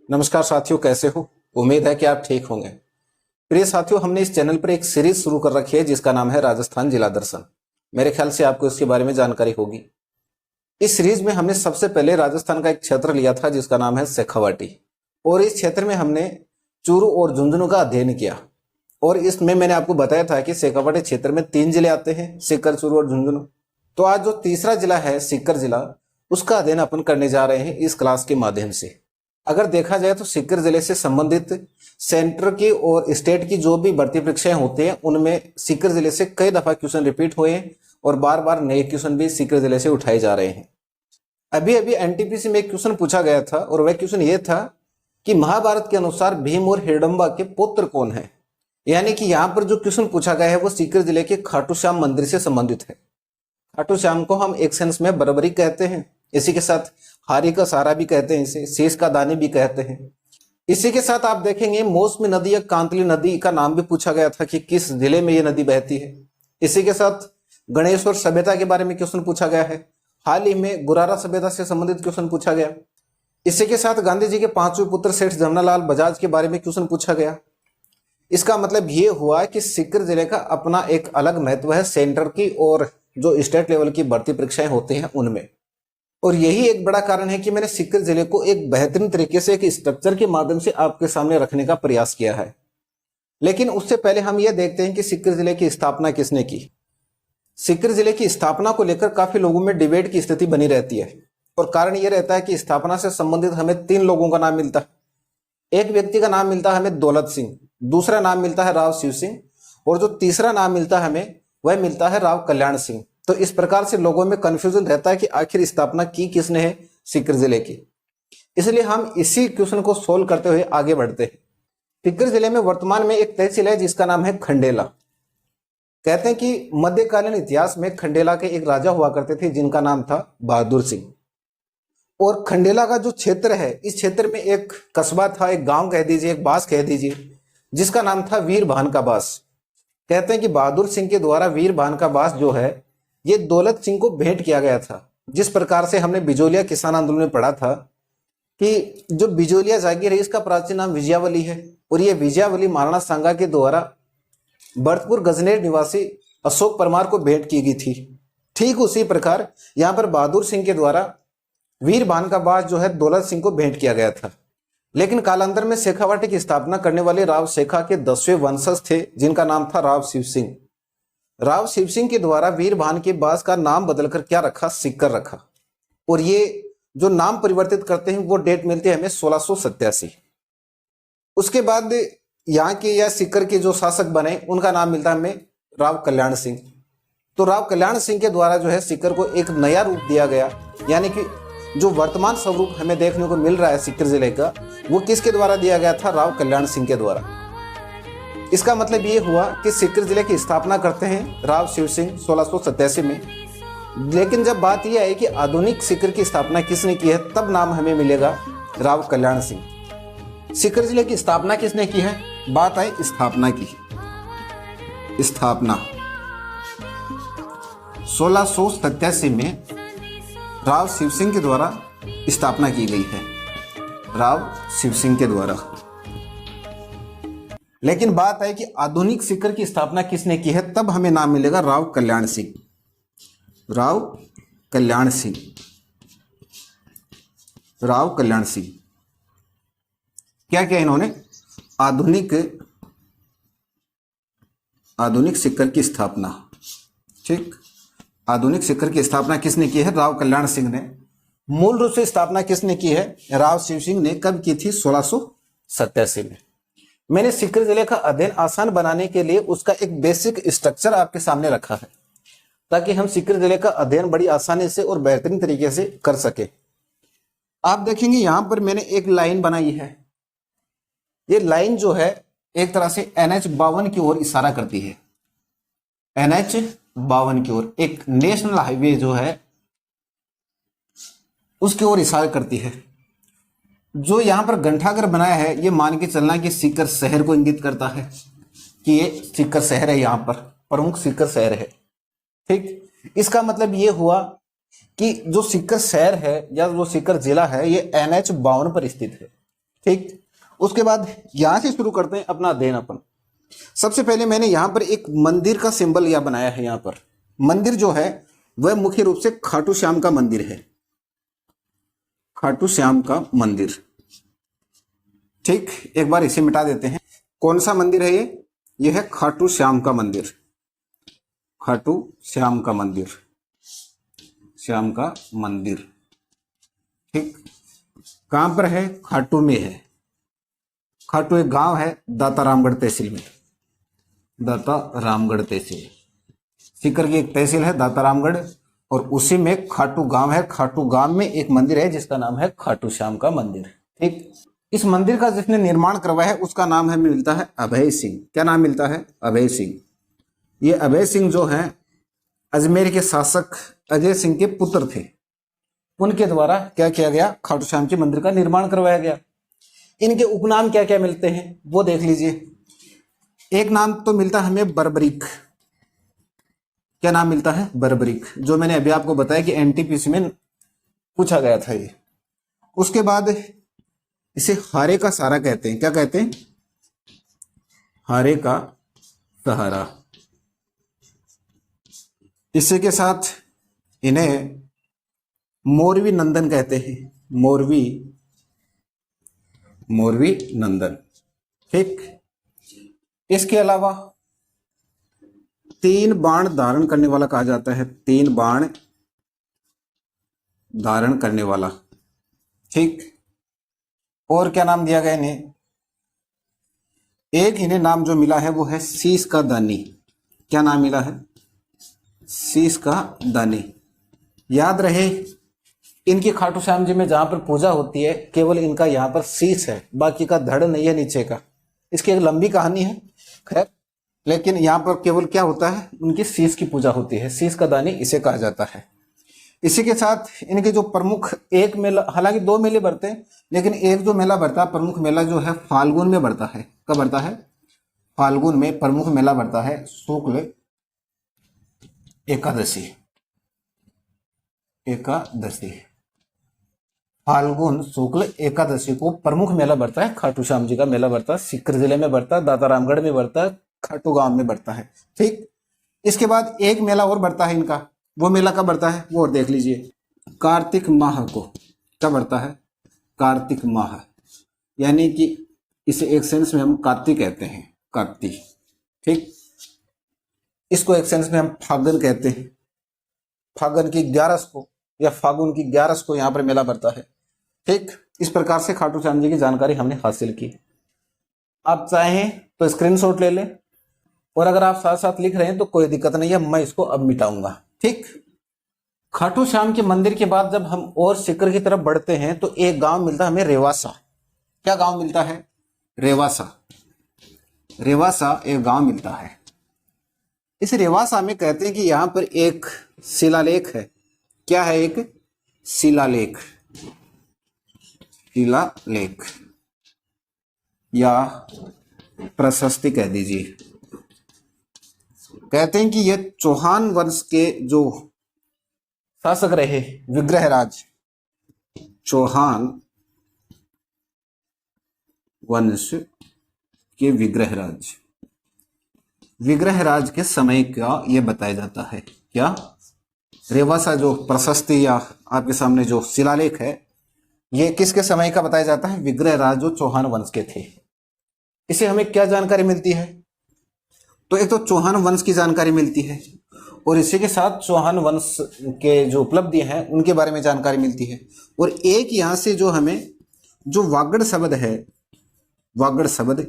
नमस्कार साथियों, कैसे हो? उम्मीद है कि आप ठीक होंगे। प्रिय साथियों, हमने इस चैनल पर एक सीरीज शुरू कर रखी है जिसका नाम है राजस्थान जिला दर्शन। मेरे ख्याल से आपको इसके बारे में जानकारी होगी। इस सीरीज में हमने सबसे पहले राजस्थान का एक क्षेत्र लिया था जिसका नाम है शेखावाटी, और इस क्षेत्र में हमने चूरू और झुंझुनू का अध्ययन किया। और इसमें मैंने आपको बताया था कि शेखावाटी क्षेत्र में 3 जिले आते हैं, सीकर, चूरू और झुंझुनू। तो आज जो तीसरा जिला है सीकर जिला, उसका अध्ययन अपन करने जा रहे हैं इस क्लास के माध्यम से। अगर देखा जाए तो सीकर जिले से संबंधित सेंटर की और स्टेट की जो भी भर्ती परीक्षाएं होती हैं उनमें सीकर जिले से कई दफा क्वेश्चन रिपीट हुए हैं और बार बार नए क्वेश्चन भी सीकर जिले से उठाए जा रहे हैं। अभी अभी एनटीपीसी में एक क्वेश्चन पूछा गया था और वह क्वेश्चन ये था कि महाभारत के अनुसार भीम और हिडम्बा के पुत्र कौन है। यानी कि यहाँ पर जो क्वेश्चन पूछा गया है वो सीकर जिले के खाटू श्याम मंदिर से संबंधित है। खाटू श्याम को हम एक सेंस में बराबरी कहते हैं, इसी के साथ हारी का सहारा भी कहते हैं, इसे शीश का दानी भी कहते हैं। इसी के साथ आप देखेंगे मौसमी नदी या कांतली नदी का नाम भी पूछा गया था कि किस जिले में ये नदी बहती है। इसी के साथ गणेश्वर सभ्यता के बारे में क्वेश्चन पूछा गया है। हाल ही में गुरारा सभ्यता से संबंधित क्वेश्चन पूछा गया। इसी के साथ गांधी जी के 5वें पुत्र सेठ जमनालाल बजाज के बारे में क्वेश्चन पूछा गया। इसका मतलब ये हुआ कि सीकर जिले का अपना एक अलग महत्व है सेंटर की और जो स्टेट लेवल की भर्ती परीक्षाएं होती हैं उनमें। और यही एक बड़ा कारण है कि मैंने सीकर जिले को एक बेहतरीन तरीके से एक स्ट्रक्चर के माध्यम से आपके सामने रखने का प्रयास किया है। लेकिन उससे पहले हम यह देखते हैं कि सीकर जिले की स्थापना किसने की। सीकर जिले की स्थापना को लेकर काफी लोगों में डिबेट की स्थिति बनी रहती है और कारण यह रहता है कि स्थापना से संबंधित हमें 3 लोगों का नाम मिलता है। एक व्यक्ति का नाम मिलता है हमें दौलत सिंह, दूसरा नाम मिलता है राव शिव सिंह और जो तीसरा नाम मिलता है हमें वह मिलता है राव कल्याण सिंह। तो इस प्रकार से लोगों में कंफ्यूजन रहता है कि आखिर स्थापना की किसने है सीकर जिले की। इसलिए हम इसी क्वेश्चन को सोल्व करते हुए आगे बढ़ते हैं। सीकर जिले में वर्तमान में एक तहसील है जिसका नाम है खंडेला। कहते हैं कि मध्यकालीन इतिहास में खंडेला के एक राजा हुआ करते थे जिनका नाम था बहादुर सिंह। और खंडेला का जो क्षेत्र है, इस क्षेत्र में एक कस्बा था, एक गांव कह दीजिए, एक बास कह दीजिए, जिसका नाम था वीर भान का बास। कहते हैं कि बहादुर सिंह के द्वारा वीर भान का बास जो है ये दौलत सिंह को भेंट किया गया था। जिस प्रकार से हमने बिजोलिया किसान आंदोलन में पढ़ा था कि जो बिजोलिया जागीर है इसका प्राचीन नाम विजयावली है और ये विजयावली महाराणा सांगा के द्वारा भरतपुर गजनेर निवासी अशोक परमार को भेंट की गई थी। ठीक उसी प्रकार यहाँ पर बहादुर सिंह के द्वारा वीर भान का बास जो है दौलत सिंह को भेंट किया गया था। लेकिन कालांतर में शेखावाटी की स्थापना करने वाले राव शेखा के 10वें वंशज थे जिनका नाम था राव शिव सिंह। राव शिव सिंह के द्वारा वीर भान के बास का नाम बदलकर क्या रखा, सीकर रखा। और ये जो नाम परिवर्तित करते हैं वो डेट मिलती है हमें 1687। उसके बाद यहाँ के या सीकर के जो शासक बने उनका नाम मिलता है हमें राव कल्याण सिंह। तो राव कल्याण सिंह के द्वारा जो है सीकर को एक नया रूप दिया गया, यानी कि जो वर्तमान स्वरूप हमें देखने को मिल रहा है सीकर जिले का वो किसके द्वारा दिया गया था, राव कल्याण सिंह के द्वारा। इसका मतलब ये हुआ कि सीकर जिले की स्थापना करते हैं राव शिव सिंह 1687 में। लेकिन जब बात यह है कि आधुनिक सीकर की स्थापना किसने की है तब नाम हमें मिलेगा राव कल्याण सिंह। सीकर जिले की स्थापना किसने की है, बात है स्थापना की। स्थापना 1687 में राव शिव सिंह के द्वारा स्थापना की गई है, राव शिव सिंह के द्वारा। लेकिन बात है कि आधुनिक सीकर की स्थापना किसने की है तब हमें नाम मिलेगा राव कल्याण सिंह। राव कल्याण सिंह, राव कल्याण सिंह क्या किया इन्होंने, आधुनिक सीकर की स्थापना। ठीक, आधुनिक सीकर की स्थापना किसने की है, राव कल्याण सिंह ने। मूल रूप से स्थापना किसने की है, राव शिव सिंह ने। कब की थी, 1687 में। मैंने सीकर जिले का अध्ययन आसान बनाने के लिए उसका एक बेसिक स्ट्रक्चर आपके सामने रखा है ताकि हम सीकर जिले का अध्ययन बड़ी आसानी से और बेहतरीन तरीके से कर सके। आप देखेंगे यहां पर मैंने एक लाइन बनाई है। ये लाइन जो है एक तरह से NH-52 की ओर इशारा करती है। NH-52 की ओर एक नेशनल हाईवे जो है उसकी ओर इशारा करती है। जो यहाँ पर घंटाघर बनाया है ये मान के चलना कि सीकर शहर को इंगित करता है कि ये सीकर शहर है, यहाँ पर प्रमुख सीकर शहर है। ठीक, इसका मतलब ये हुआ कि जो सीकर शहर है या जो सीकर जिला है ये NH-52 पर स्थित है। ठीक, उसके बाद यहां से शुरू करते हैं अपना अध्ययन अपन। सबसे पहले मैंने यहां पर एक मंदिर का सिंबल यह बनाया है। यहां पर मंदिर जो है वह मुख्य रूप से खाटू श्याम का मंदिर है, खाटू श्याम का मंदिर। ठीक, एक बार इसे मिटा देते हैं। कौन सा मंदिर है ये? ये है खाटू श्याम का मंदिर, खाटू श्याम का मंदिर, श्याम का मंदिर। ठीक, कहां पर है? खाटू में है। खाटू एक गांव है दाता रामगढ़ तहसील में, दाता रामगढ़ तहसील। सीकर की एक तहसील है दाता रामगढ़, और उसी में खाटू गांव है। खाटू गांव में एक मंदिर है जिसका नाम है खाटू श्याम का मंदिर। ठीक, इस मंदिर का जिसने निर्माण करवाया है उसका नाम है मिलता है अभय सिंह। क्या नाम मिलता है? अभय सिंह। ये अभय सिंह जो है अजमेर के शासक अजय सिंह के पुत्र थे। उनके द्वारा क्या किया गया? खाटू श्याम के मंदिर का निर्माण करवाया गया। इनके उपनाम क्या क्या मिलते हैं वो देख लीजिए। एक नाम तो मिलता है हमें बर्बरिक। क्या नाम मिलता है? बर्बरिक, जो मैंने अभी आपको बताया कि एनटीपीसी में पूछा गया था ये। उसके बाद इसे हारे का सहारा कहते हैं। क्या कहते हैं? हारे का सहारा। इसी के साथ इन्हें मोरवी नंदन कहते हैं, मोरवी, मोरवी नंदन। ठीक, इसके अलावा तीन बाण धारण करने वाला कहा जाता है, तीन बाण धारण करने वाला। ठीक, और क्या नाम दिया गया इन्हें? एक इन्हें नाम जो मिला है वो है शीश का दानी। क्या नाम मिला है? शीश का दानी। याद रहे, इनकी खाटू श्याम जी में जहां पर पूजा होती है केवल इनका यहाँ पर शीश है, बाकी का धड़ नहीं है नीचे का। इसकी एक लंबी कहानी है खैर, लेकिन यहाँ पर केवल क्या होता है? उनकी शीश की पूजा होती है, शीश का दानी इसे कहा जाता है। इसी के साथ इनके जो प्रमुख एक मेला, हालांकि दो मेले बढ़ते हैं, लेकिन एक जो मेला बढ़ता है, प्रमुख मेला जो है फाल्गुन में बढ़ता है। कब बढ़ता है? फाल्गुन में प्रमुख मेला बढ़ता है, शुक्ल एकादशी, एकादशी, फाल्गुन शुक्ल एकादशी को प्रमुख मेला बढ़ता है, खाटू श्याम जी का मेला बढ़ता है। सीकर जिले में बढ़ता है, दाता रामगढ़ में बढ़ता है, खाटू गांव में बढ़ता है। ठीक, इसके बाद एक मेला और बढ़ता है इनका। वो मेला कब बढ़ता है वो और देख लीजिए। कार्तिक माह को। क्या बढ़ता है? कार्तिक माह, यानी कि इसे एक सेंस में हम कार्तिक कहते हैं, कार्तिक। ठीक, इसको एक सेंस में हम फागुन कहते हैं। फागुन की 11 को या फागुन की 11 को यहाँ पर मेला बढ़ता है। ठीक, इस प्रकार से खाटू श्याम जी की जानकारी हमने हासिल की। आप चाहें तो स्क्रीनशॉट ले लें, और अगर आप साथ साथ लिख रहे हैं तो कोई दिक्कत नहीं है, मैं इसको अब मिटाऊंगा। ठीक, खाटू श्याम के मंदिर के बाद जब हम और सीकर की तरफ बढ़ते हैं तो एक गांव मिलता है हमें, रेवासा। क्या गांव मिलता है? रेवासा। रेवासा एक गांव मिलता है। इस रेवासा में कहते हैं कि यहां पर एक शिलालेख है। क्या है? एक शिलालेख, शिलालेख या प्रशस्ति कह दीजिए। कहते हैं कि यह चौहान वंश के जो शासक रहे, विग्रहराज, चौहान वंश के विग्रहराज, विग्रहराज के समय का यह बताया जाता है। क्या? रेवासा जो प्रशस्ति या आपके सामने जो शिलालेख है ये किसके समय का बताया जाता है? विग्रहराज जो चौहान वंश के थे। इसे हमें क्या जानकारी मिलती है? तो एक तो चौहान वंश की जानकारी मिलती है, और इसी के साथ चौहान वंश के जो उपलब्धि हैं उनके बारे में जानकारी मिलती है। और एक यहाँ से जो हमें जो वागड़ शब्द है, वागड़ शब्द,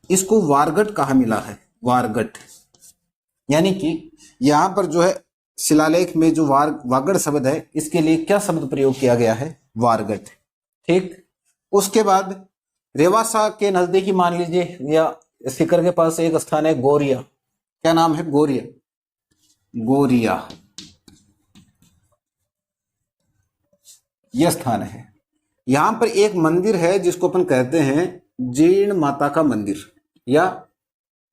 इसको वारगट कहा मिला है, वारगट। यानी कि यहाँ पर जो है शिलालेख में जो वागड़ शब्द है इसके लिए क्या शब्द प्रयोग किया गया है? वारगट। ठीक, उसके बाद रेवासा के नजदीकी मान लीजिए या सीकर के पास एक स्थान है गोरिया। क्या नाम है? गोरिया, गोरिया यह स्थान है। यहां पर एक मंदिर है जिसको अपन कहते हैं जीर्ण माता का मंदिर, या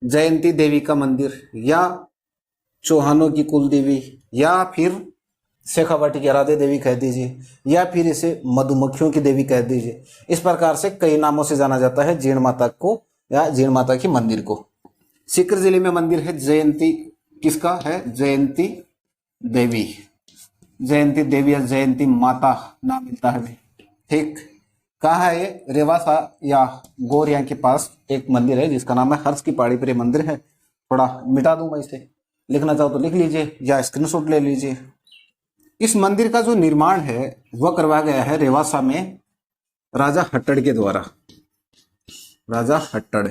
जयंती देवी का मंदिर, या चौहानों की कुल देवी, या फिर शेखावाटी की आराध्य देवी कह दीजिए, या फिर इसे मधुमक्खियों की देवी कह दीजिए। इस प्रकार से कई नामों से जाना जाता है जीण माता को या जीण माता के मंदिर को। सीकर जिले में मंदिर है जयंती, किसका है? जयंती देवी। जयंती देवी या जयंती माता नाम मिलता है। ठीक, कहाँ है ये? रेवासा या गोरिया के पास एक मंदिर है जिसका नाम है हर्ष की पहाड़ी पर मंदिर है। थोड़ा मिटा दूं मैं इसे, लिखना चाहो तो लिख लीजिए या स्क्रीनशॉट ले लीजिए। इस मंदिर का जो निर्माण है वह करवाया गया है रेवासा में राजा हट्टड़ के द्वारा। राजा हट्टड़,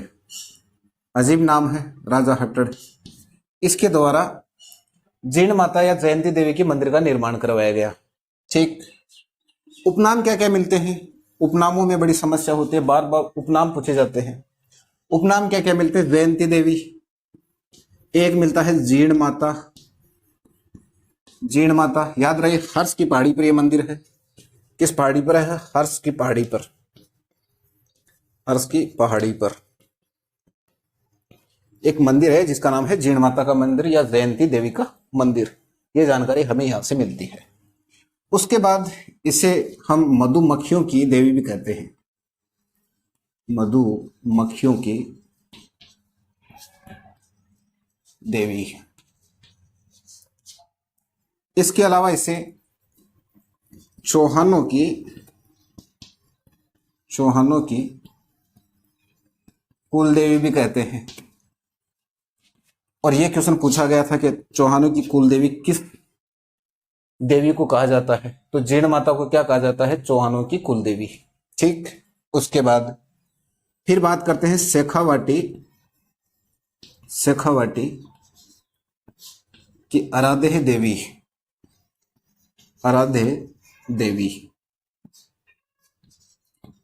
अजीब नाम है राजा हट्टड़। इसके द्वारा जीण माता या जयंती देवी के मंदिर का निर्माण करवाया गया। ठीक, उपनाम क्या क्या मिलते हैं? उपनामों में बड़ी समस्या होती है, बार बार उपनाम पूछे जाते हैं। उपनाम क्या क्या मिलते हैं? जयंती देवी, एक मिलता है जीण माता। जीण माता याद रहे हर्ष की पहाड़ी पर यह मंदिर है। किस पहाड़ी पर है? हर्ष की पहाड़ी पर। हर्ष की पहाड़ी पर एक मंदिर है जिसका नाम है जीण माता का मंदिर या जयंती देवी का मंदिर। यह जानकारी हमें यहां से मिलती है। उसके बाद इसे हम मधुमक्खियों की देवी भी कहते हैं। मधुमक्खियों की देवी। इसके अलावा इसे चौहानों की कुल देवी भी कहते हैं। और यह क्वेश्चन पूछा गया था कि चौहानों की कुल देवी किस देवी को कहा जाता है? तो जीण माता को क्या कहा जाता है? चौहानों की कुल देवी। ठीक, उसके बाद फिर बात करते हैं शेखावाटी की आराध्य देवी। आराध्य देवी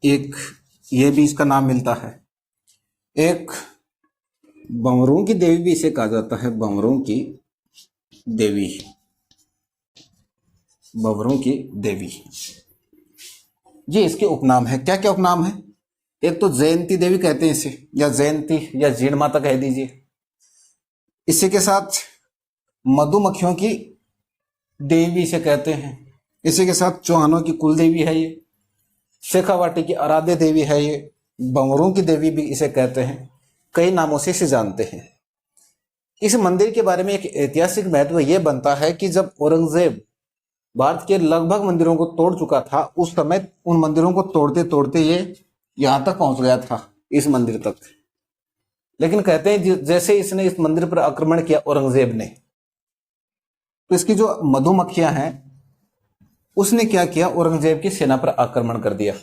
एक, ये भी इसका नाम मिलता है। एक बंवरों की देवी भी इसे कहा जाता है। बंवरों की देवी, बंवरों की देवी, ये इसके उपनाम है। क्या क्या उपनाम है? एक तो जयंती देवी कहते हैं इसे, या जयंती या जीण माता कह दीजिए। इसी के साथ मधुमक्खियों की देवी भी इसे कहते हैं। इसी के साथ चौहानों की कुल देवी है ये। शेखावाटी की आराध्य देवी है ये। बंवरों की देवी भी इसे कहते हैं। कई नामों से इसे जानते हैं। इस मंदिर के बारे में एक ऐतिहासिक महत्व यह बनता है कि जब औरंगजेब भारत के लगभग मंदिरों को तोड़ चुका था, उस समय उन मंदिरों को तोड़ते तोड़ते ये यहां तक पहुंच गया था, इस मंदिर तक। लेकिन कहते हैं जैसे इसने इस मंदिर पर आक्रमण किया औरंगजेब ने, तो इसकी जो मधुमक्खियां हैं उसने क्या किया? औरंगजेब की सेना पर आक्रमण कर दिया,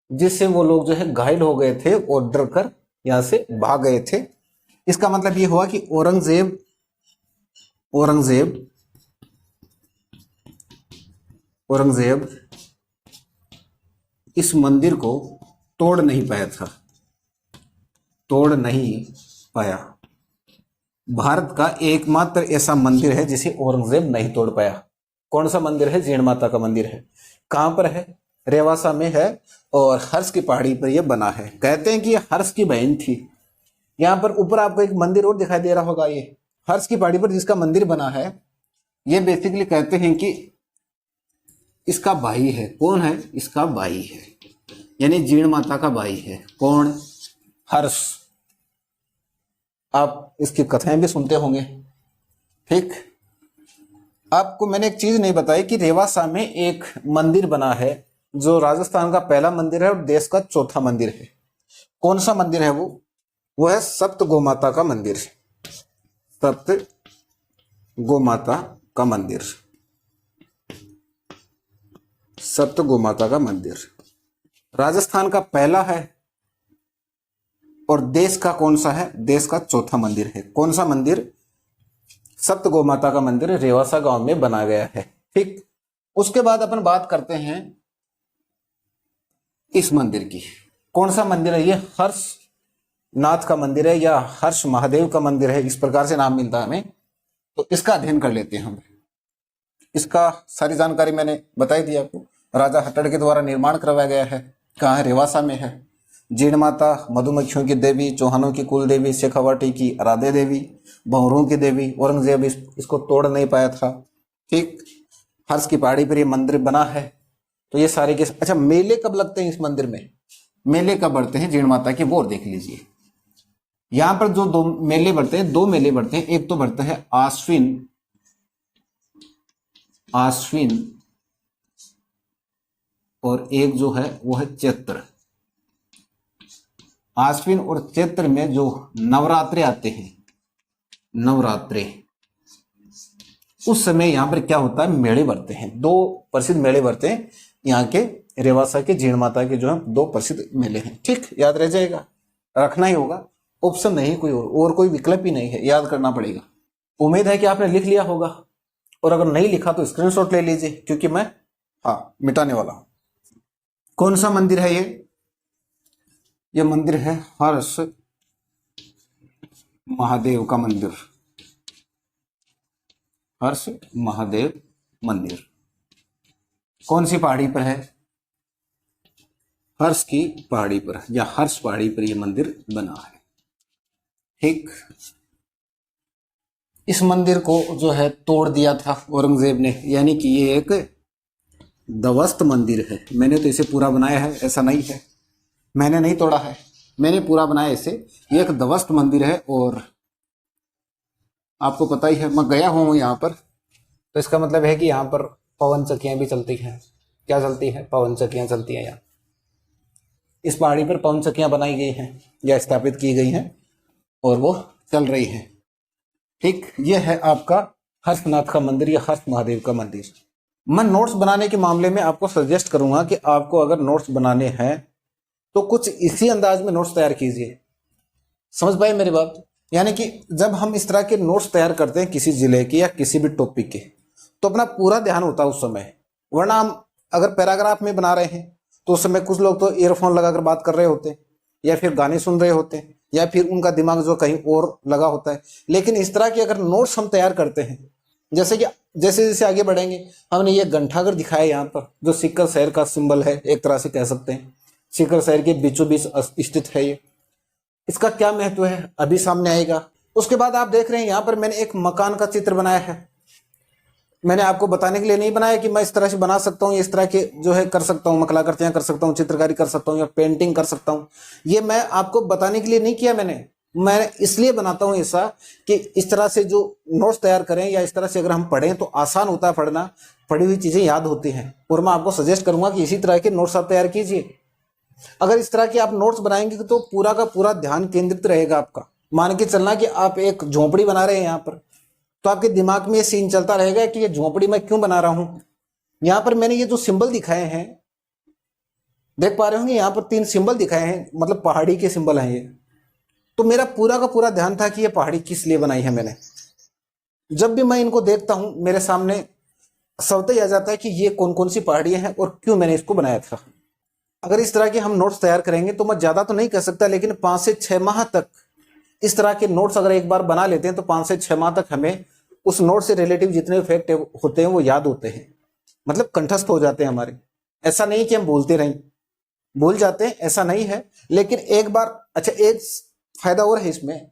जिससे वो लोग जो है घायल हो गए थे और डर कर यहां से भाग गए थे। इसका मतलब ये हुआ कि औरंगजेब इस मंदिर को तोड़ नहीं पाया। भारत का एकमात्र ऐसा मंदिर है जिसे औरंगजेब नहीं तोड़ पाया। कौन सा मंदिर है? जीण माता का मंदिर है। कहां पर है? रेवासा में है और हर्ष की पहाड़ी पर यह बना है। कहते हैं कि यह हर्ष की बहन थी। यहां पर ऊपर आपको एक मंदिर और दिखाई दे रहा होगा, ये हर्ष की पहाड़ी पर जिसका मंदिर बना है, ये बेसिकली कहते हैं कि इसका भाई है। कौन है? इसका भाई है, यानी जीण माता का भाई है। कौन? हर्ष। आप इसकी कथाएं भी सुनते होंगे। ठीक, आपको मैंने एक चीज नहीं बताई कि रेवासा में एक मंदिर बना है जो राजस्थान का पहला मंदिर है और देश का चौथा मंदिर है। कौन सा मंदिर है वो है सप्त गोमाता का मंदिर। सप्त गोमाता का मंदिर। सप्त गोमाता का मंदिर राजस्थान का पहला है और देश का कौन सा है? देश का चौथा मंदिर है। कौन सा मंदिर? सप्त गोमाता का मंदिर रेवासा गांव में बना गया है। ठीक, उसके बाद अपन बात करते हैं इस मंदिर की। कौन सा मंदिर है? ये हर्ष नाथ का मंदिर है या हर्ष महादेव का मंदिर है, इस प्रकार से नाम मिलता है हमें। तो इसका अध्ययन कर लेते हैं हम। इसका सारी जानकारी मैंने बताई दी आपको। राजा हट्टड़ के द्वारा निर्माण करवाया गया है। कहाँ है? रेवासा में है। जीण माता, मधुमक्खियों की देवी, चौहानों की कुल देवी, शेखावाटी की आराध्य देवी, भंवरों की देवी। औरंगजेब इसको तोड़ नहीं पाया था। ठीक, हर्ष की पहाड़ी पर ये मंदिर बना है। तो ये सारे के अच्छा, मेले कब लगते हैं इस मंदिर में? मेले कब बढ़ते हैं जीण माता के, वो और देख लीजिए। यहां पर जो दो मेले बढ़ते हैं, दो मेले बढ़ते हैं। एक तो बढ़ता है आश्विन और एक जो है वो है चैत्र। आश्विन और चैत्र में जो नवरात्रे आते हैं, नवरात्रे, उस समय यहां पर क्या होता है, मेले बढ़ते हैं। दो प्रसिद्ध मेले बढ़ते हैं यहाँ के रेवासा के जीण माता के, जो है दो प्रसिद्ध मेले हैं। ठीक, याद रह जाएगा, रखना ही होगा, ऑप्शन नहीं कोई और कोई विकल्प ही नहीं है, याद करना पड़ेगा। उम्मीद है कि आपने लिख लिया होगा, और अगर नहीं लिखा तो स्क्रीनशॉट ले लीजिए, क्योंकि मैं मिटाने वाला हूं। कौन सा मंदिर है ये मंदिर है हर्ष महादेव का मंदिर, हर्ष महादेव मंदिर। कौन सी पहाड़ी पर है? हर्ष की पहाड़ी पर, या हर्ष पहाड़ी पर यह मंदिर बना है। ठीक, इस मंदिर को जो है तोड़ दिया था औरंगजेब ने, यानी कि ये एक ध्वस्त मंदिर है। मैंने तो इसे पूरा बनाया है, ऐसा नहीं है, मैंने नहीं तोड़ा है, मैंने पूरा बनाया इसे। ये एक ध्वस्त मंदिर है, और आपको पता ही है, मैं गया हूं यहां पर, तो इसका मतलब है कि यहां पर पवन चक्कियां भी चलती हैं। क्या चलती है? पवन चक्कियां चलती हैं। यहाँ इस पहाड़ी पर पवन चक्कियां बनाई गई हैं या स्थापित की गई हैं, और वो चल रही हैं। ठीक, ये है आपका हर्षनाथ का मंदिर या हर्ष महादेव का मंदिर। मैं नोट्स बनाने के मामले में आपको सजेस्ट करूंगा कि आपको अगर नोट्स बनाने हैं तो कुछ इसी अंदाज में नोट्स तैयार कीजिए। समझ पाए मेरी बात? यानी कि जब हम इस तरह के नोट्स तैयार करते हैं किसी जिले के या किसी भी टॉपिक के, तो अपना पूरा ध्यान होता है उस समय। वरना हम अगर पैराग्राफ में बना रहे हैं तो उस समय कुछ लोग तो ईयरफोन लगाकर बात कर रहे होते हैं, या फिर गाने सुन रहे होते हैं, या फिर उनका दिमाग जो कहीं और लगा होता है। लेकिन इस तरह के अगर नोट्स हम तैयार करते हैं, जैसे जैसे आगे बढ़ेंगे, हमने ये घंटाघर दिखाया यहाँ पर, जो सीकर शहर का सिंबल है, एक तरह से कह सकते हैं। सीकर शहर के बीचों बीच स्थित है ये। इसका क्या महत्व है अभी सामने आएगा। उसके बाद आप देख रहे हैं यहाँ पर मैंने एक मकान का चित्र बनाया है। मैंने आपको बताने के लिए नहीं बनाया कि मैं इस तरह से बना सकता हूँ, इस तरह के जो है कर सकता हूँ, मकलाकृतियां कर सकता हूँ, चित्रकारी कर सकता हूँ, या पेंटिंग कर सकता हूँ। ये मैं आपको बताने के लिए नहीं किया मैं इसलिए बनाता हूँ ऐसा कि इस तरह से जो नोट्स तैयार करें या इस तरह से अगर हम पढ़ें तो आसान होता है पढ़ना, पढ़ी हुई चीजें याद होती हैं। और मैं आपको सजेस्ट करूंगा कि इसी तरह के नोट्स आप तैयार कीजिए। अगर इस तरह के आप नोट्स बनाएंगे तो पूरा का पूरा ध्यान केंद्रित रहेगा आपका। मान के चलना कि आप एक झोंपड़ी बना रहे हैं यहाँ पर, तो आपके दिमाग में ये सीन चलता रहेगा कि ये झोंपड़ी मैं क्यों बना रहा हूं। यहां पर मैंने ये जो सिंबल दिखाए हैं, देख पा रहे होंगे, यहां पर 3 सिंबल दिखाए हैं, मतलब पहाड़ी के सिंबल हैं ये। तो मेरा पूरा का पूरा ध्यान था कि ये पहाड़ी किस लिए बनाई है मैंने। जब भी मैं इनको देखता हूं मेरे सामने स्वतः ही आ जाता है कि ये कौन कौन सी पहाड़ियां हैं और क्यों मैंने इसको बनाया था। अगर इस तरह के हम नोट्स तैयार करेंगे तो मैं ज्यादा तो नहीं कह सकता, लेकिन 5 से 6 माह तक इस तरह के नोट्स अगर एक बार बना लेते हैं तो 5 से 6 माह तक हमें उस नोट से रिलेटिव जितने फैक्ट होते हैं वो याद होते हैं, मतलब कंठस्थ हो जाते हैं हमारे। ऐसा नहीं कि हम बोलते रहें, भूल जाते हैं, ऐसा नहीं है। लेकिन एक बार, अच्छा एक फायदा और है इसमें,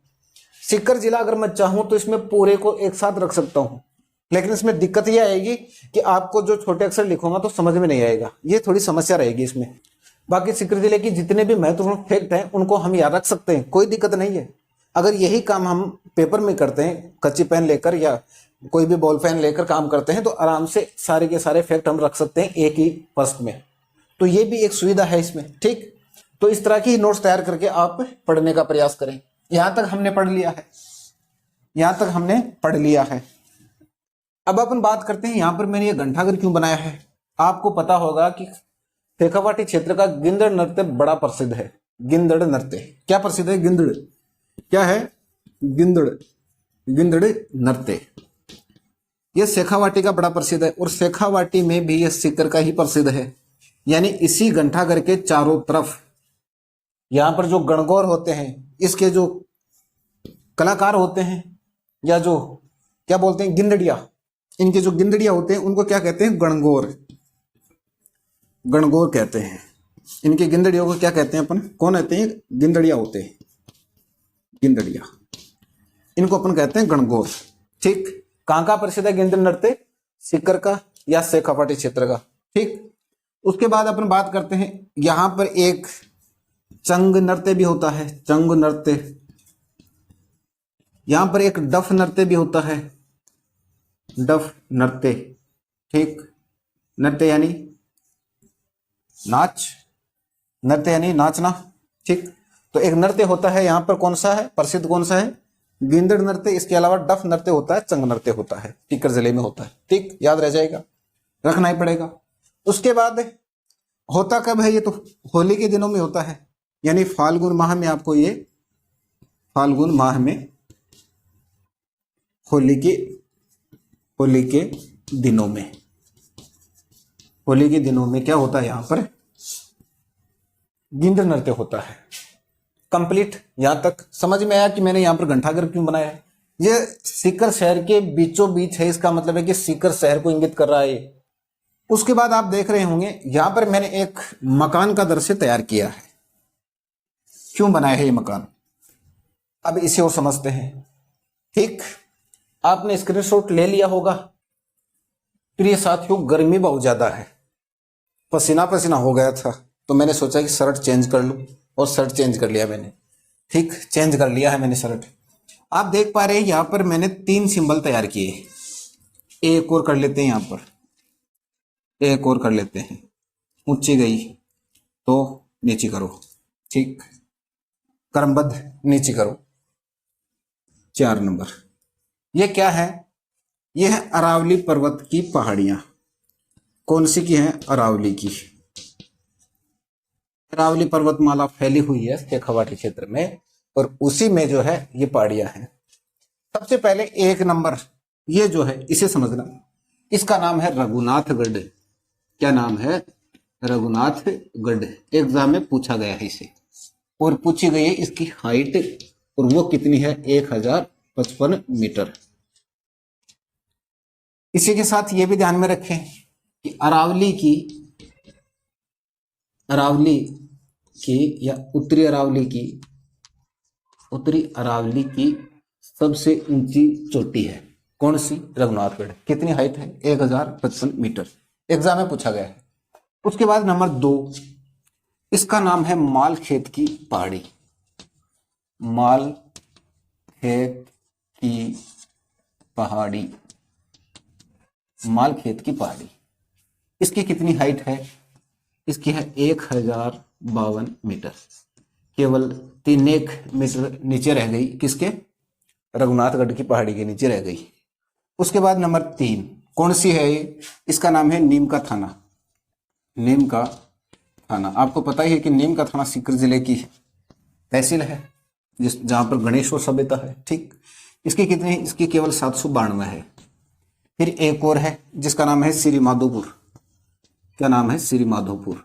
सीकर जिला अगर मैं चाहूं तो इसमें पूरे को एक साथ रख सकता हूं, लेकिन इसमें दिक्कत यह आएगी कि आपको जो छोटे अक्षर लिखूंगा तो समझ में नहीं आएगा, ये थोड़ी समस्या रहेगी इसमें। बाकी सीकर जिले की जितने भी महत्वपूर्ण फैक्ट हैं उनको हम याद रख सकते हैं, कोई दिक्कत नहीं है। अगर यही काम हम पेपर में करते हैं, कच्ची पेन लेकर या कोई भी बॉल पेन लेकर काम करते हैं, तो आराम से सारे के सारे फैक्ट हम रख सकते हैं एक ही पृष्ठ में। तो ये भी एक सुविधा है इसमें। ठीक, तो इस तरह की नोट्स तैयार करके आप पढ़ने का प्रयास करें। यहां तक हमने पढ़ लिया है, यहां तक हमने पढ़ लिया है। अब अपन बात करते हैं यहां पर मैंने ये घंटाघर क्यों बनाया है। आपको पता होगा कि शेखावाटी क्षेत्र का गिंदड़ नृत्य बड़ा प्रसिद्ध है। गिंदड़ नृत्य क्या प्रसिद्ध है? गिंदड़ क्या है? गिंदड़ नृत्य यह शेखावाटी का बड़ा प्रसिद्ध है, और शेखावाटी में भी यह सीकर का ही प्रसिद्ध है। यानी इसी घंटाघर के चारों तरफ यहां पर जो गणगौर होते हैं, इसके जो कलाकार होते हैं, या जो क्या बोलते हैं गिंदड़िया, इनके जो गिंदड़िया होते हैं उनको क्या कहते हैं? गणगौर, गणगौर कहते हैं। इनके गिंदड़ियों को क्या कहते हैं अपन? कौन कहते हैं? गिंदड़िया होते हैं, गिंदड़िया, इनको अपन कहते हैं गणगौर। ठीक, कहां का प्रसिद्ध है गिंदड़ नृत्य? सीकर का या शेखावाटी क्षेत्र का। ठीक, उसके बाद अपन बात करते हैं, यहां पर एक चंग नृत्य भी होता है, चंग नृत्य। यहां पर एक डफ नृत्य भी होता है, डफ नृत्य। ठीक, नृत्य यानी नाच, नृत्य यानी नाचना। ठीक, तो एक नृत्य होता है यहां पर, कौन सा है प्रसिद्ध, कौन सा है, गिंदड़ नृत्य। इसके अलावा डफ नृत्य होता है, चंग नृत्य होता है, सीकर जिले में होता है। ठीक, याद रह जाएगा, रखना ही पड़ेगा। उसके बाद होता कब है ये, तो होली के दिनों में होता है, यानी फाल्गुन माह में आपको ये, फाल्गुन माह में होली के दिनों में, होली के दिनों में क्या होता है, यहां पर गिंदड़ नृत्य होता है। कंप्लीट, यहां तक समझ में आया कि मैंने यहां पर घंटाघर क्यों बनाया है। ये सीकर शहर के बीचों बीच है, इसका मतलब है कि सीकर शहर को इंगित कर रहा है। उसके बाद आप देख रहे होंगे यहां पर मैंने एक मकान का दृश्य तैयार किया है। क्यों बनाया है ये मकान, अब इसे और समझते हैं। ठीक, आपने स्क्रीनशॉट ले लिया होगा। प्रिय साथियों, गर्मी बहुत ज्यादा है, पसीना पसीना हो गया था, तो मैंने सोचा कि शर्ट चेंज कर लूं, और शर्ट चेंज कर लिया मैंने। ठीक, चेंज कर लिया है मैंने शर्ट। आप देख पा रहे हैं यहां पर मैंने 3 सिंबल तैयार किए। एक और कर लेते हैं, यहां पर एक और कर लेते हैं। ऊंची गई तो नीचे करो। ठीक, क्रमबद्ध नीचे करो। 4 नंबर, ये क्या है, ये है अरावली पर्वत की पहाड़ियां। कौन सी की है, अरावली की। अरावली पर्वतमाला फैली हुई है शेखावाटी क्षेत्र में, और उसी में जो है ये पहाड़ियां हैं। सबसे पहले 1 नंबर, ये जो है इसे समझना, इसका नाम है रघुनाथगढ़। क्या नाम है, रघुनाथगढ़। एग्जाम में पूछा गया है इसे, और पूछी गई है इसकी हाइट, और वो कितनी है, 1055 मीटर। इसी के साथ ये भी ध्यान में रखें कि अरावली की या उत्तरी अरावली की सबसे ऊंची चोटी है, कौन सी, रघुनाथगढ़। कितनी हाइट है, 1055 मीटर। एग्जाम में पूछा गया है। उसके बाद नंबर 2, इसका नाम है मालखेत की पहाड़ी। मालखेत की पहाड़ी, मालखेत की पहाड़ी। इसकी कितनी हाइट है, इसकी है 1052 मीटर। केवल 3 मीटर नीचे रह गई, किसके, रघुनाथगढ़ की पहाड़ी के नीचे रह गई। उसके बाद नंबर 3, कौन सी है ये, इसका नाम है नीम का थाना। नीम का थाना, आपको पता ही है कि नीम का थाना सीकर जिले की तहसील है, जहां पर गणेश्वर सभ्यता है। ठीक, इसकी कितनी, इसकी केवल 792 है। फिर एक और है जिसका नाम है श्री माधोपुर। क्या नाम है, श्री माधोपुर।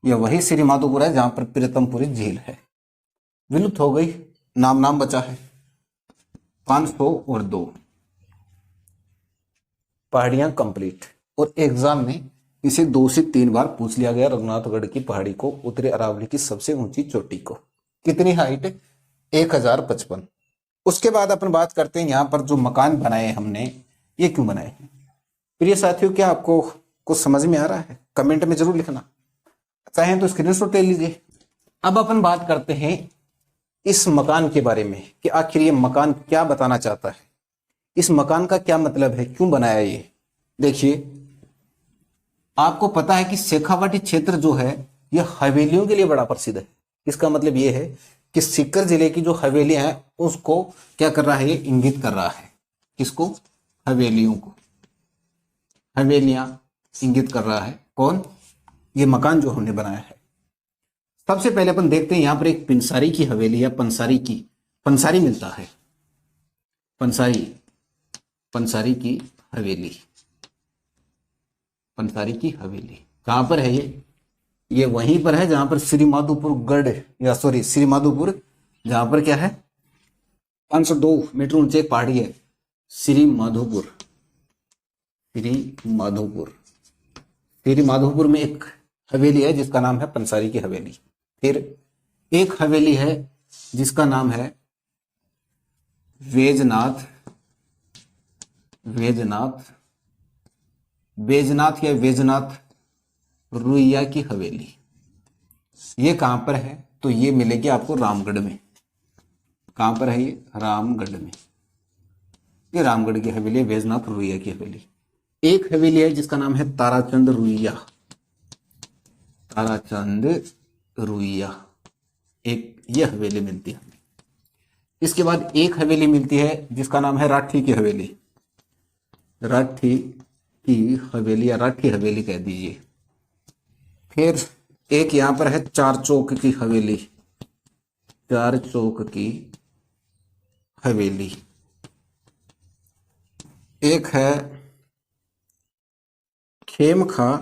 यह वही श्री माधोपुर है जहां पर प्रीतमपुरी झील है, विलुप्त हो गई, नाम बचा है। 502 पहाड़ियां कंप्लीट, और एग्जाम में इसे 2 से 3 बार पूछ लिया गया, रघुनाथगढ़ की पहाड़ी को, उत्तरी अरावली की सबसे ऊंची चोटी को। कितनी हाइट है, 1055। उसके बाद अपन बात करते हैं यहां पर जो मकान बनाए हमने, ये क्यों बनाए हैं। प्रिय साथियों, क्या आपको कुछ समझ में आ रहा है, कमेंट में जरूर लिखना, चाहें तो स्क्रीनशॉट ले लीजिए। अब अपन बात करते हैं इस मकान के बारे में कि आखिर ये मकान क्या बताना चाहता है, इस मकान का क्या मतलब है, क्यों बनाया ये। देखिए, आपको पता है कि शेखावाटी क्षेत्र जो है ये हवेलियों के लिए बड़ा प्रसिद्ध है। इसका मतलब ये है कि सीकर जिले की जो हवेलियां हैं उसको क्या कर रहा है, ये इंगित कर रहा है। किसको, हवेलियों को, हवेलियां इंगित कर रहा है। कौन, ये मकान जो हमने बनाया है। सबसे पहले अपन देखते हैं यहां पर एक पिंसारी की हवेली है, पंसारी मिलता है, पंसारी की हवेली। पंसारी की हवेली कहां पर है ये वहीं पर है जहां पर श्री माधोपुर गढ़, या सॉरी श्री माधोपुर, जहां पर क्या है 502 मीटर ऊंचे पहाड़ी है, श्री माधोपुर। श्री माधोपुर में एक हवेली है जिसका नाम है पंसारी की हवेली। फिर एक हवेली है जिसका नाम है वैजनाथ बैजनाथ, बैजनाथ या बैजनाथ रुइया की हवेली, ये कहां पर है? तो ये मिलेगी आपको रामगढ़ में। कहां पर है ये? रामगढ़ में। ये रामगढ़ की हवेली है, बैजनाथ रुइया की हवेली। एक हवेली है जिसका नाम है ताराचंद रुइया, ताराचंद रुइया, एक ये हवेली मिलती है। इसके बाद एक हवेली मिलती है जिसका नाम है राठी की हवेली, राठी की हवेली या राठी हवेली कह दीजिए। फिर एक यहां पर है चार चौक की हवेली, चार चौक की हवेली। एक है खेमखा,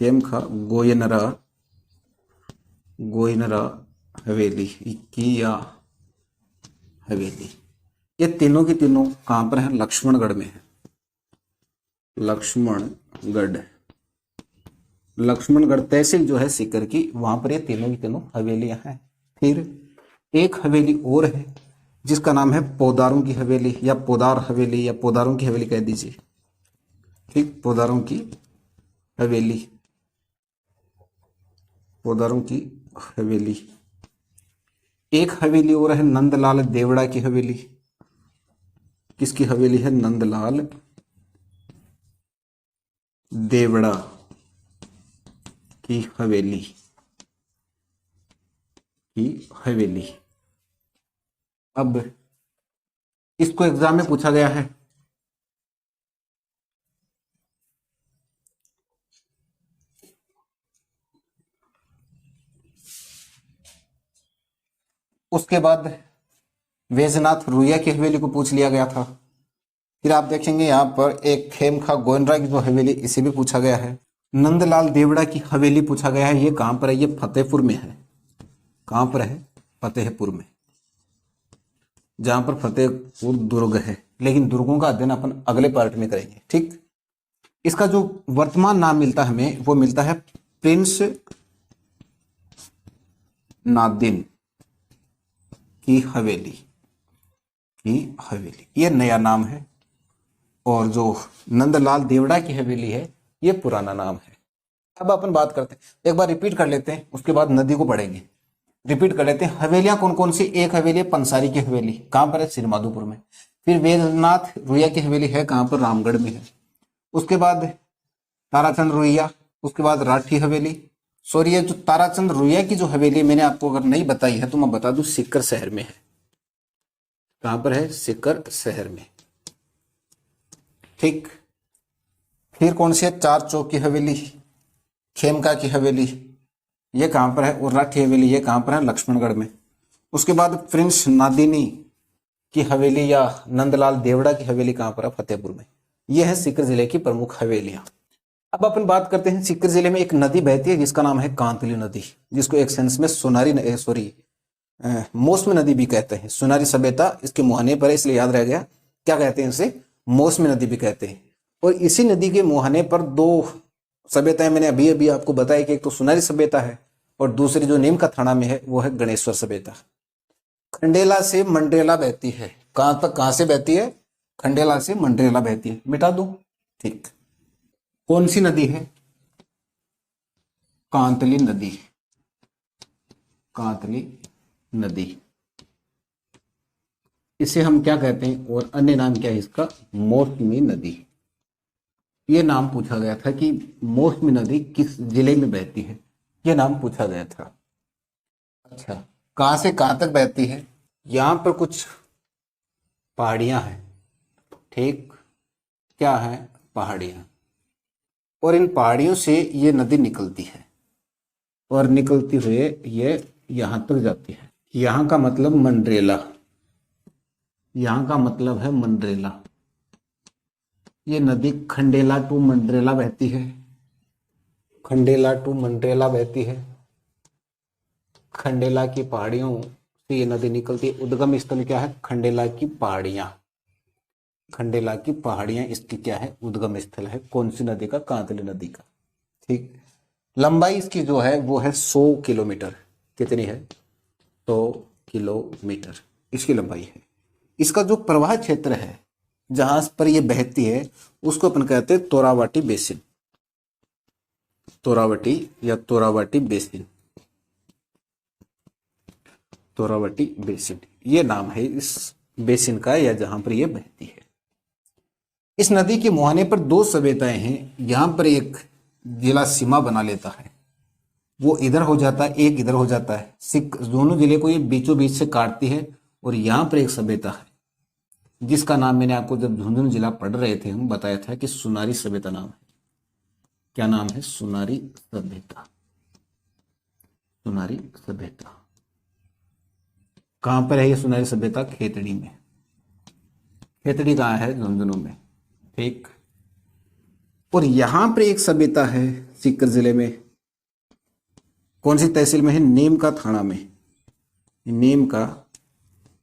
खेमखा गोयनरा, गोयनरा हवेली की या हवेली। ये तीनों की तीनों कहां पर है? लक्ष्मणगढ़ में है, लक्ष्मणगढ़, लक्ष्मणगढ़ तहसील जो है सीकर की, वहां पर ये तीनों की तीनों हवेलियां हैं। फिर एक हवेली और है जिसका नाम है पोदारों की हवेली या पोदार हवेली या पोदारों की हवेली कह दीजिए। ठीक, पोदारों की हवेली, पोदारों की हवेली। एक हवेली और है नंदलाल देवड़ा की हवेली। किसकी हवेली है? नंदलाल देवड़ा की हवेली, की हवेली। अब इसको एग्जाम में पूछा गया है। उसके बाद बैजनाथ रुइया की हवेली को पूछ लिया गया था। फिर आप देखेंगे यहाँ पर एक खेमखा गोयनरा की जो हवेली, इसे भी पूछा गया है। नंदलाल देवड़ा की हवेली पूछा गया है। ये कहां पर है? ये फतेहपुर में है। कहां पर है? फतेहपुर में, जहां पर फतेहपुर दुर्ग है। लेकिन दुर्गों का अध्ययन अपन अगले पार्ट में करेंगे। ठीक, इसका जो वर्तमान नाम मिलता है हमें, वो मिलता है प्रिंस नादिन की हवेली, की हवेली, ये नया नाम है। और जो नंदलाल देवड़ा की हवेली है, ये पुराना नाम है। अब अपन बात करते हैं, एक बार रिपीट कर लेते हैं, उसके बाद नदी को पढ़ेंगे। रिपीट कर लेते हैं, हवेलियां कौन कौन सी? एक हवेली है पंसारी की हवेली, कहां पर है? श्रीमाधोपुर में। फिर बैजनाथ रुइया की हवेली है, कहां पर? रामगढ़ में है। उसके बाद ताराचंद रुइया, उसके बाद राठी हवेली। सॉरी, ये जो ताराचंद रुइया की जो हवेली मैंने आपको अगर नहीं बताई है तो मैं बता दूं, सीकर शहर में है। कहां पर है? सीकर शहर में। ठीक, फिर कौन सी है? चार चौक की हवेली, खेमका की हवेली, ये कहां पर है? और राठी हवेली, ये कहां पर है? लक्ष्मणगढ़ में। उसके बाद प्रिंस नादिनी की हवेली या नंदलाल देवड़ा की हवेली कहां पर है? फतेहपुर में। ये है सीकर जिले की प्रमुख हवेलियां। अब अपन बात करते हैं, सीकर जिले में एक नदी बहती है जिसका नाम है कांतली नदी, जिसको एक सेंस में मौसमी नदी भी कहते हैं। सोनारी सभ्यता इसके मुहाने पर है, इसलिए याद रह गया। क्या कहते हैं इसे? मौसमी नदी भी कहते हैं। और इसी नदी के मुहाने पर दो सभ्यताएं मैंने अभी अभी आपको बताया कि एक तो सोनारी सभ्यता है और दूसरी जो नीम का थाना में है वो है गणेश्वर सभ्यता। खंडेला से मंडरेला बहती है। कहां तक? कहां से बहती है? खंडेला से मंडरेला बहती है। मिटा दो। ठीक, कौन सी नदी है? कांतली नदी, कांतली नदी। इसे हम क्या कहते हैं और अन्य नाम क्या है इसका? मौसमी नदी। ये नाम पूछा गया था कि मौसमी नदी किस जिले में बहती है, ये नाम पूछा गया था। अच्छा, कहां से कहां तक बहती है? यहां पर कुछ पहाड़ियां हैं। ठीक, क्या है? पहाड़ियां। और इन पहाड़ियों से ये नदी निकलती है और निकलती हुए ये यहां तक जाती है। यहां का मतलब मंडरेला, यहां का मतलब है मंडरेला। ये नदी खंडेला टू मंडरेला बहती है, खंडेला टू मंडरेला बहती है। खंडेला की पहाड़ियों से ये नदी निकलती है। उद्गम स्थल क्या है? खंडेला की पहाड़ियां, खंडेला की पहाड़ियां इसकी क्या है? उद्गम स्थल है। कौन सी नदी का? कांतली नदी का। ठीक, लंबाई इसकी जो है वो है 100 किलोमीटर। कितनी है? 100 किलोमीटर इसकी लंबाई है। इसका जो प्रवाह क्षेत्र है जहां पर ये बहती है उसको अपन कहते हैं तोरावाटी बेसिन, तोरावटी या तोरावाटी बेसिन, तोरावटी बेसिन ये नाम है इस बेसिन का, या जहां पर ये बहती है। इस नदी के मुहाने पर दो सभ्यताएं हैं। यहां पर एक जिला सीमा बना लेता है, वो इधर हो जाता है, एक इधर हो जाता है, दोनों जिले को ये बीचों बीच से काटती है। और यहां पर एक सभ्यता है जिसका नाम मैंने आपको जब झुंझुनू जिला पढ़ रहे थे हम बताया था कि सुनारी सभ्यता नाम है। क्या नाम है? सुनारी सभ्यता। सुनारी सभ्यता कहां पर है ये सुनारी सभ्यता? खेतड़ी में। खेतड़ी कहां है? झुंझुनू में। ठीक। और यहां पर एक सभ्यता है सीकर जिले में। कौन सी तहसील में है? नीम का थाना में। नीम का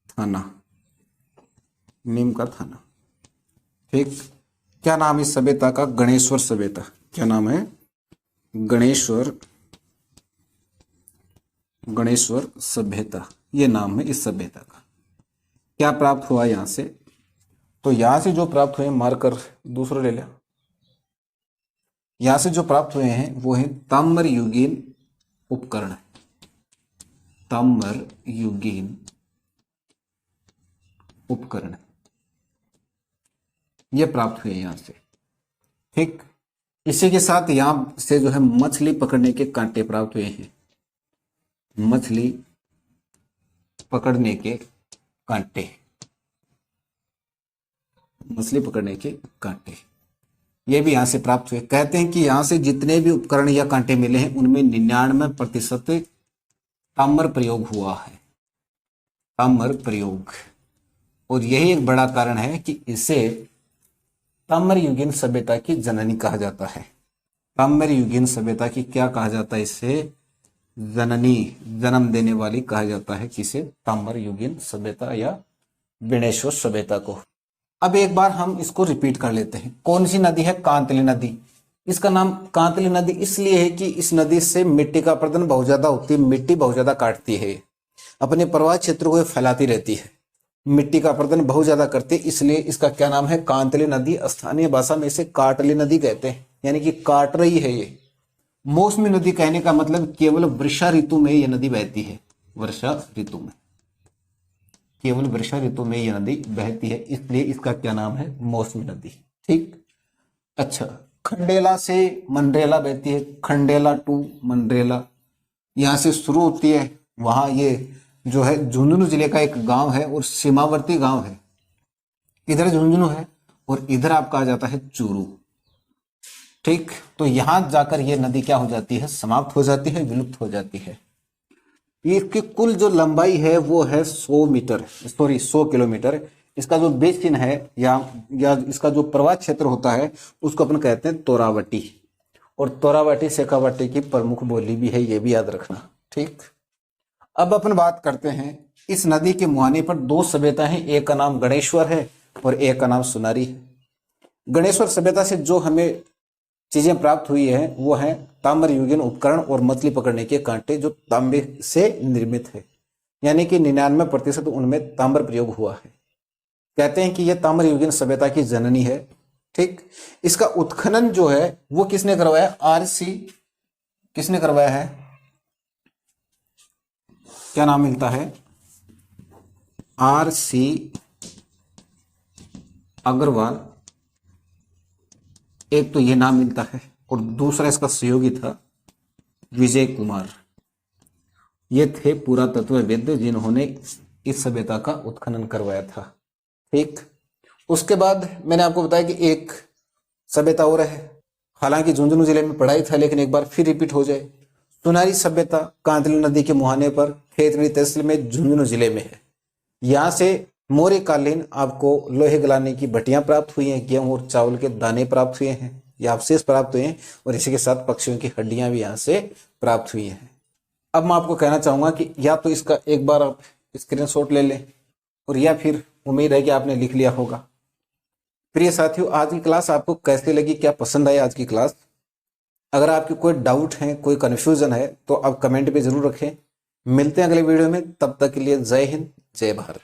थाना, नीम का थाना। ठीक। क्या नाम है इस सभ्यता का? गणेश्वर सभ्यता। क्या नाम है? गणेश्वर, गणेश्वर सभ्यता ये नाम है इस सभ्यता का। क्या प्राप्त हुआ यहां से? तो यहां से जो प्राप्त हुए, मार्कर दूसरा ले लिया, यहां से जो प्राप्त हुए हैं वो है ताम्र युगीन उपकरण, ताम्र युगीन उपकरण ये प्राप्त हुए यहां से। ठीक। इसी के साथ यहां से जो है मछली पकड़ने के कांटे प्राप्त हुए हैं, मछली पकड़ने के कांटे, मछली पकड़ने के कांटे ये भी यहां से प्राप्त हुए। कहते हैं कि यहां से जितने भी उपकरण या कांटे मिले हैं उनमें 99% ताम्र प्रयोग हुआ है, ताम्र प्रयोग। और यही एक बड़ा कारण है कि इसे ताम्र युगीन सभ्यता की जननी कहा जाता है। ताम्र युगीन सभ्यता की क्या कहा जाता है? इसे जननी, जन्म देने वाली कहा जाता है किसे? ताम्र युगीन सभ्यता या बेणेश्वर सभ्यता को। अब एक बार हम इसको रिपीट कर लेते हैं। कौन सी नदी है? कांतली नदी। इसका नाम कांतली नदी इसलिए है कि इस नदी से मिट्टी का अपरदन बहुत ज्यादा होती है, मिट्टी बहुत ज्यादा काटती है, अपने प्रवाह क्षेत्र को फैलाती रहती है, मिट्टी का अपरदन बहुत ज्यादा करती है, इसलिए इसका क्या नाम है? कांतली नदी। स्थानीय भाषा में इसे काटली नदी कहते हैं, यानी कि काट रही है ये। मौसमी नदी कहने का मतलब केवल वर्षा ऋतु में यह नदी बहती है, वर्षा ऋतु में, केवल वर्षा ऋतु में यह नदी बहती है, इसलिए इसका क्या नाम है? मौसमी नदी। ठीक। अच्छा, खंडेला से मंडरेला बहती है, खंडेला टू मंडरेला यहां से शुरू होती है। वहां ये जो है झुंझुनू जिले का एक गांव है और सीमावर्ती गांव है। इधर झुंझुनू है और इधर आपका आ जाता है चूरू। ठीक। तो यहां जाकर ये नदी क्या हो जाती है? समाप्त हो जाती है, विलुप्त हो जाती है। इसकी कुल जो लंबाई है वो है 100 मीटर, सॉरी 100 किलोमीटर। इसका जो बेसिन है या इसका जो प्रवाह क्षेत्र होता है उसको अपन कहते हैं तोरावटी। और तोरावटी शेखावटी की प्रमुख बोली भी है, ये भी याद रखना। ठीक। अब अपन बात करते हैं, इस नदी के मुहाने पर दो सभ्यता है, एक का नाम गणेश्वर है और एक का नाम सुनारी है। गणेश्वर सभ्यता से जो हमें चीजें प्राप्त हुई है वो है ताम्र युगीन उपकरण और मछली पकड़ने के कांटे जो तांबे से निर्मित है, यानी कि 99% उनमें ताम्र प्रयोग हुआ है। कहते हैं कि यह ताम्र युगीन सभ्यता की जननी है। ठीक। इसका उत्खनन जो है वो किसने करवाया? आरसी। किसने करवाया है? क्या नाम मिलता है? आरसी अग्रवाल। एक तो यह नाम मिलता है और दूसरा इसका सहयोगी था विजय कुमार। ये थे पुरातत्वविद जिन्होंने इस सभ्यता का उत्खनन करवाया था। ठीक। उसके बाद मैंने आपको बताया कि एक सभ्यता और है, हालांकि झुंझुनू जिले में पढ़ाई था लेकिन एक बार फिर रिपीट हो जाए। सुनारी सभ्यता कांतली नदी के मुहाने पर खेतड़ी तहसील में झुंझुनू जिले में है। यहां से मौर्यकालीन आपको लोहे गलाने की भट्टियां प्राप्त हुई हैं, गेहूं और चावल के दाने प्राप्त हुए हैं या अवशेष प्राप्त हुए हैं, और इसी के साथ पक्षियों की हड्डियां भी यहां से प्राप्त हुई हैं। अब मैं आपको कहना चाहूंगा कि या तो इसका एक बार आप स्क्रीनशॉट ले लें और या फिर उम्मीद है कि आपने लिख लिया होगा। प्रिय साथियों, आज की क्लास आपको कैसे लगी? क्या पसंद आई आज की क्लास? अगर आपके कोई डाउट है, कोई कंफ्यूजन है तो आप कमेंट पे जरूर रखें। मिलते हैं अगले वीडियो में, तब तक के लिए जय हिंद, जय भारत।